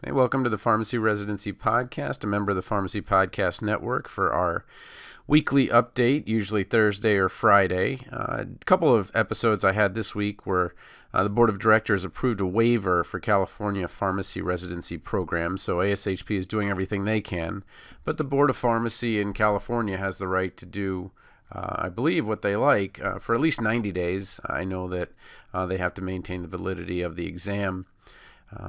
Hey, welcome to the Pharmacy Residency Podcast, a member of the Pharmacy Podcast Network, for our weekly update, usually Thursday or Friday. A couple of episodes I had this week where the Board of Directors approved a waiver for California Pharmacy Residency Program, so ASHP is doing everything they can, but the Board of Pharmacy in California has the right to do I believe what they like for at least 90 days. I know that they have to maintain the validity of the exam,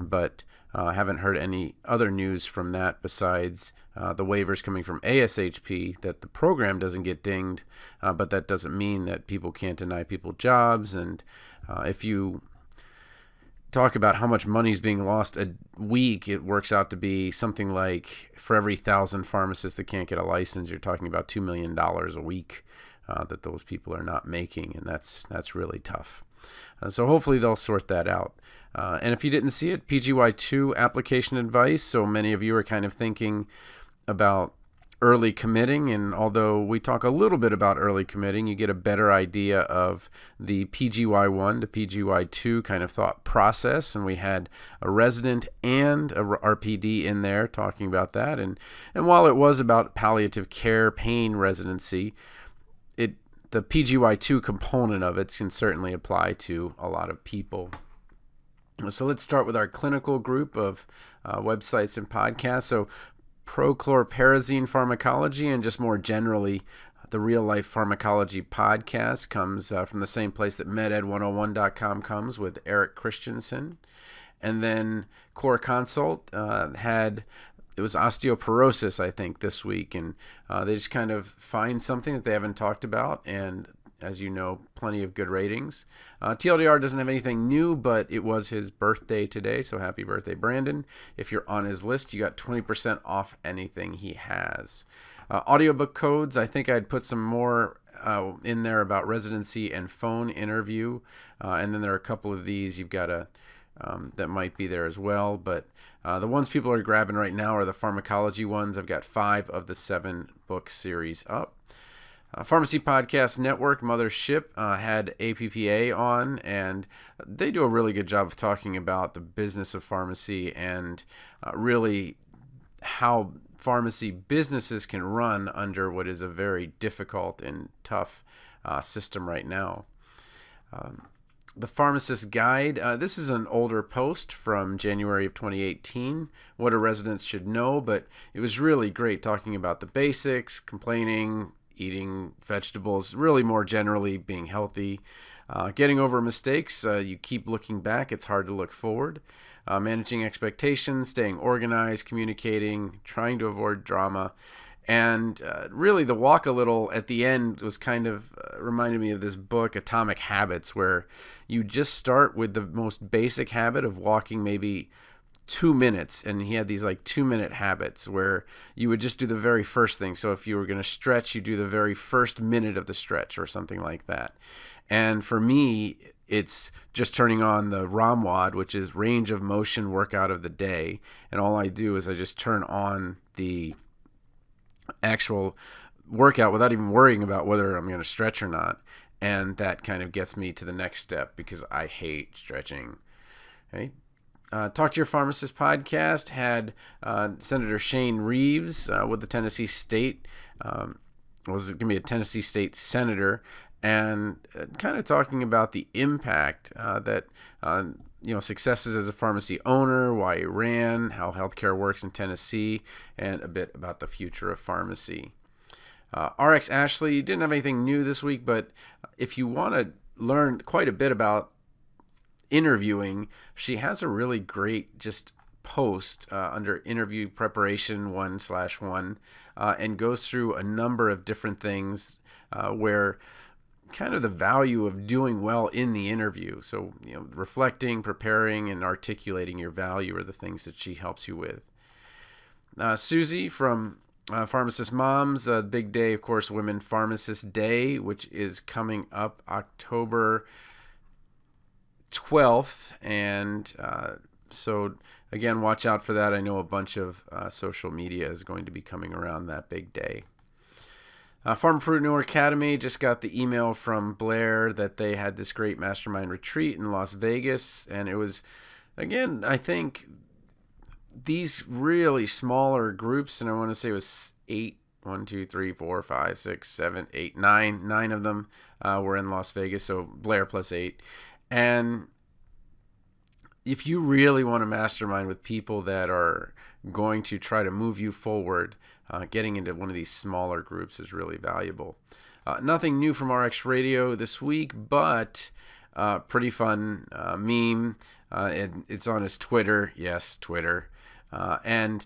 but haven't heard any other news from that besides the waivers coming from ASHP that the program doesn't get dinged, but that doesn't mean that people can't deny people jobs. And if you talk about how much money is being lost a week, it works out to be something like for every 1,000 pharmacists that can't get a license, you're talking about $2 million a week that those people are not making, and that's really tough. So hopefully they'll sort that out. And if you didn't see it, PGY2 application advice. So many of you are kind of thinking about early committing, and although we talk a little bit about early committing, you get a better idea of the PGY1 to PGY2 kind of thought process. And we had a resident and a RPD in there talking about that. And while it was about palliative care pain residency, the PGY2 component of it can certainly apply to a lot of people. So let's start with our clinical group of websites and podcasts. So prochlorperazine pharmacology, and just more generally, the Real Life Pharmacology podcast comes from the same place that meded101.com comes, with Eric Christensen. And then Core Consult it was osteoporosis, I think, this week, and they just kind of find something that they haven't talked about, and as you know, plenty of good ratings. TLDR doesn't have anything new, but it was his birthday today, so happy birthday, Brandon. If you're on his list, you got 20% off anything he has. Audiobook codes, I think I'd put some more in there about residency and phone interview, and then there are a couple of these you've got to that might be there as well, but the ones people are grabbing right now are the pharmacology ones. I've got 5 of the 7 book series up. Pharmacy Podcast Network Mothership had APPA on, and they do a really good job of talking about the business of pharmacy and really how pharmacy businesses can run under what is a very difficult and tough system right now. The Pharmacist's Guide. This is an older post from January of 2018, what a resident should know, but it was really great talking about the basics, complaining, eating vegetables, really more generally being healthy, getting over mistakes. You keep looking back, it's hard to look forward. Managing expectations, staying organized, communicating, trying to avoid drama. And really the walk a little at the end was kind of reminded me of this book, Atomic Habits, where you just start with the most basic habit of walking maybe 2 minutes. And he had these like 2-minute habits where you would just do the very first thing. So if you were going to stretch, you do the very first minute of the stretch or something like that. And for me, it's just turning on the ROMWOD, which is range of motion workout of the day. And all I do is I just turn on the actual workout without even worrying about whether I'm going to stretch or not, and that kind of gets me to the next step because I hate stretching. Okay. Talk to Your Pharmacist podcast had Senator Shane Reeves with the Tennessee State, was going to be a Tennessee State senator, and kind of talking about the impact that successes as a pharmacy owner, why he ran, how healthcare works in Tennessee, and a bit about the future of pharmacy. RX Ashley didn't have anything new this week, but if you want to learn quite a bit about interviewing, she has a really great just post under interview preparation 1/1 and goes through a number of different things where kind of the value of doing well in the interview. So, reflecting, preparing, and articulating your value are the things that she helps you with. Susie from Pharmacist Moms, big day, of course, Women Pharmacist Day, which is coming up October 12th. And so, again, watch out for that. I know a bunch of social media is going to be coming around that big day. Pharmapreneur Academy just got the email from Blair that they had this great mastermind retreat in Las Vegas. And it was, again, I think these really smaller groups, and I want to say it was 8, 1, 2, 3, 4, 5, 6, 7, 8, 9. 9 of them were in Las Vegas, so Blair plus 8. And if you really want to mastermind with people that are going to try to move you forward, getting into one of these smaller groups is really valuable. Nothing new from RX Radio this week, but pretty fun meme. It's on his Twitter. Yes, Twitter. And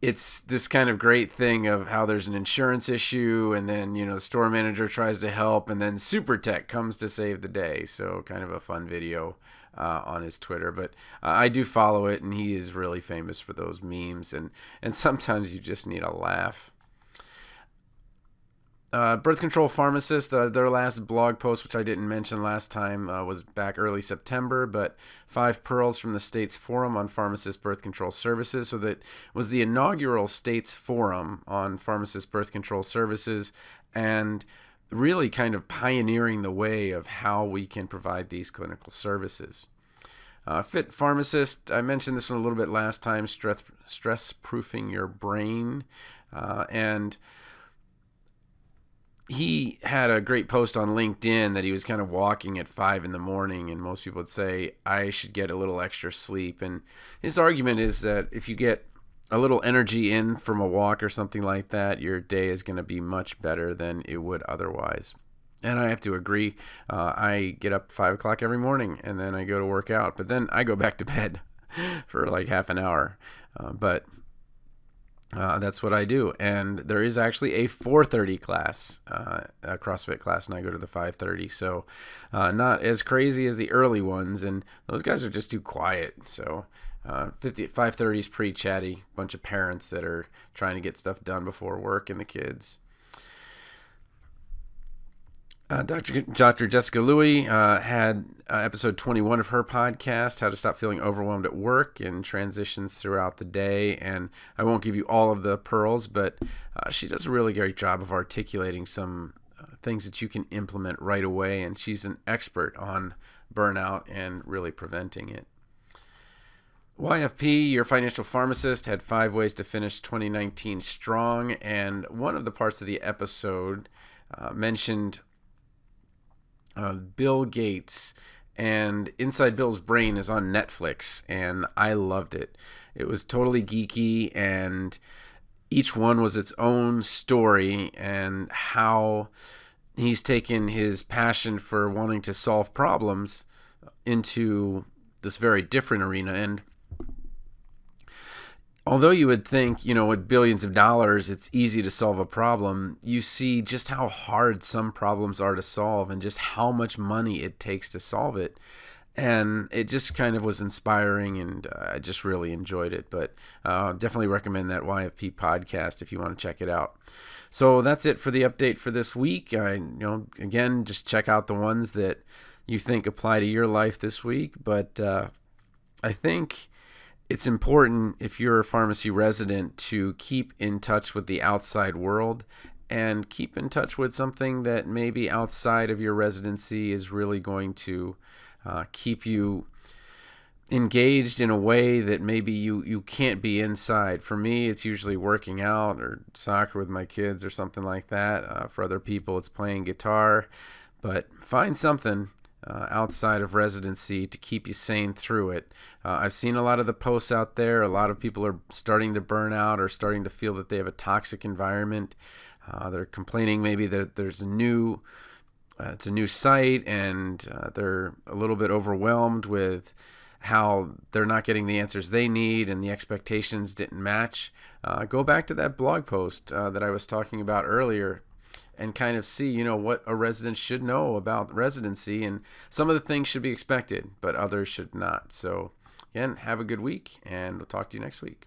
it's this kind of great thing of how there's an insurance issue, and then, the store manager tries to help, and then Super Tech comes to save the day. So kind of a fun video on his Twitter. But I do follow it, and he is really famous for those memes, and sometimes you just need a laugh. Birth Control Pharmacists, their last blog post, which I didn't mention last time, was back early September, but 5 pearls from the state's forum on pharmacist birth control services. So that was the inaugural state's forum on pharmacist birth control services, and really kind of pioneering the way of how we can provide these clinical services. Fit Pharmacist, I mentioned this one a little bit last time, stress-proofing your brain, and he had a great post on LinkedIn that he was kind of walking at 5 in the morning, and most people would say, I should get a little extra sleep. And his argument is that if you get a little energy in from a walk or something like that, your day is going to be much better than it would otherwise. And I have to agree. I get up 5 o'clock every morning, and then I go to work out, but then I go back to bed for like half an hour. But that's what I do. And there is actually a 4:30 class, a CrossFit class, and I go to the 5:30. So not as crazy as the early ones, and those guys are just too quiet. So 5:30 is pretty chatty. Bunch of parents that are trying to get stuff done before work and the kids. Dr. Jessica Louie had episode 21 of her podcast, How to Stop Feeling Overwhelmed at Work, and transitions throughout the day. And I won't give you all of the pearls, but she does a really great job of articulating some things that you can implement right away. And she's an expert on burnout and really preventing it. YFP, your financial pharmacist, had 5 ways to finish 2019 strong. And one of the parts of the episode mentioned Bill Gates, and Inside Bill's Brain is on Netflix, and I loved it. It was totally geeky, and each one was its own story, and how he's taken his passion for wanting to solve problems into this very different arena. And although you would think, with billions of dollars, it's easy to solve a problem, you see just how hard some problems are to solve and just how much money it takes to solve it. And it just kind of was inspiring, and I just really enjoyed it. But definitely recommend that YFP podcast if you want to check it out. So that's it for the update for this week. Again, just check out the ones that you think apply to your life this week. But I think it's important, if you're a pharmacy resident, to keep in touch with the outside world and keep in touch with something that maybe outside of your residency is really going to keep you engaged in a way that maybe you can't be inside. For me, it's usually working out or soccer with my kids or something like that. For other people, it's playing guitar. But find something outside of residency to keep you sane through it. I've seen a lot of the posts out there. A lot of people are starting to burn out or starting to feel that they have a toxic environment. They're complaining maybe that there's it's a new site, and they're a little bit overwhelmed with how they're not getting the answers they need and the expectations didn't match. Go back to that blog post that I was talking about earlier, and kind of see, what a resident should know about residency. And some of the things should be expected, but others should not. So again, have a good week, and we'll talk to you next week.